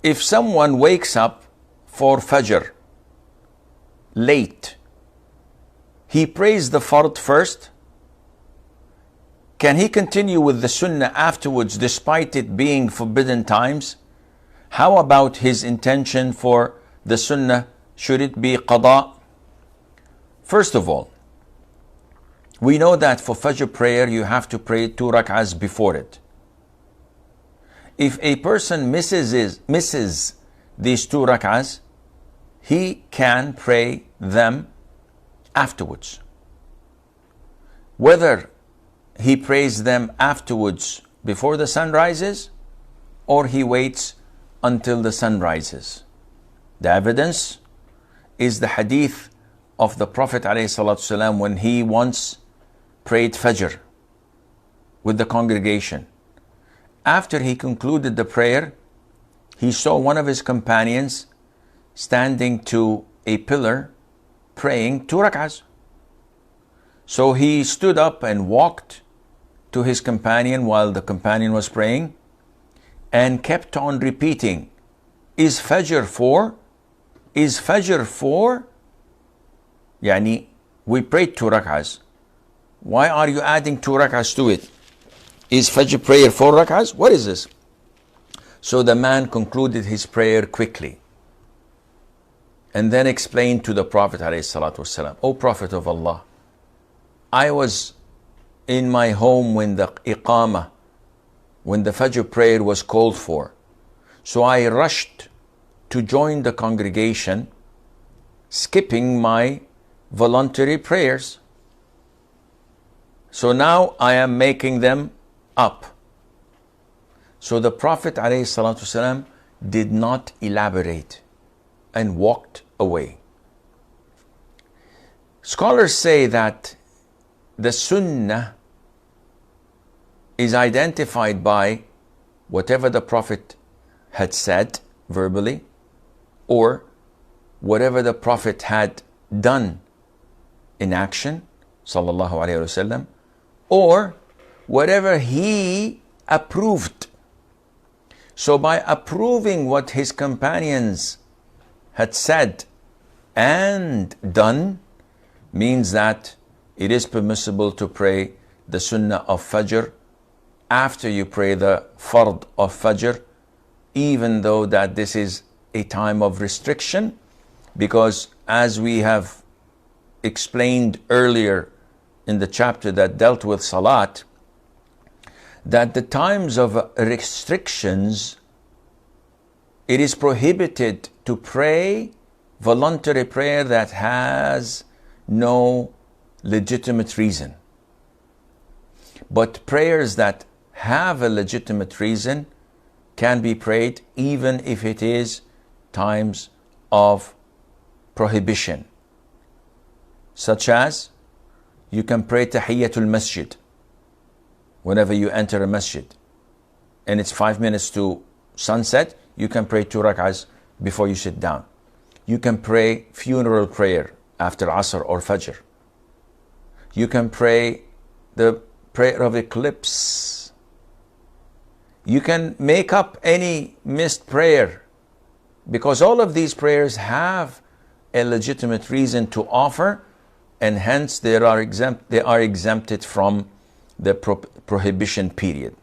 if someone wakes up for fajr late, he prays the fard first, can he continue with the sunnah afterwards despite it being forbidden times? How about his intention for the sunnah? Should it be qada? First of all, we know that for fajr prayer you have to pray 2 rak'ahs before it. If a person misses these 2 rak'ahs, he can pray them afterwards. Whether he prays them afterwards before the sun rises, or he waits until the sun rises. The evidence is the hadith of the Prophet ﷺ when he once prayed fajr with the congregation. After he concluded the prayer, he saw one of his companions standing to a pillar praying 2 rak'ahs. So he stood up and walked to his companion while the companion was praying and kept on repeating, "Is fajr 4? Is fajr 4? Yani, we prayed 2 rak'ahs. Why are you adding 2 rak'ahs to it? Is fajr prayer 4 rak'ahs? What is this?" So the man concluded his prayer quickly and then explained to the Prophet ﷺ, "O Prophet of Allah, I was in my home when the iqamah, when the fajr prayer was called for. So I rushed to join the congregation, skipping my voluntary prayers. So now I am making them up." So the Prophet ﷺ did not elaborate and walked away. Scholars say that the sunnah is identified by whatever the Prophet had said verbally, or whatever the Prophet had done in action, sallallahu alaihi wasallam, or whatever he approved. So by approving what his companions had said and done, means that it is permissible to pray the sunnah of fajr after you pray the fard of fajr, even though that this is a time of restriction, because as we have explained earlier in the chapter that dealt with salat, that the times of restrictions, it is prohibited to pray voluntary prayer that has no legitimate reason. But prayers that have a legitimate reason can be prayed even if it is times of prohibition. Such as, you can pray Tahiyyatul Masjid whenever you enter a masjid, and it's 5 minutes to sunset, you can pray 2 rak'ahs before you sit down. You can pray funeral prayer after Asr or Fajr. You can pray the prayer of eclipse. You can make up any missed prayer, because all of these prayers have a legitimate reason to offer, and hence they are exempted from the prohibition period.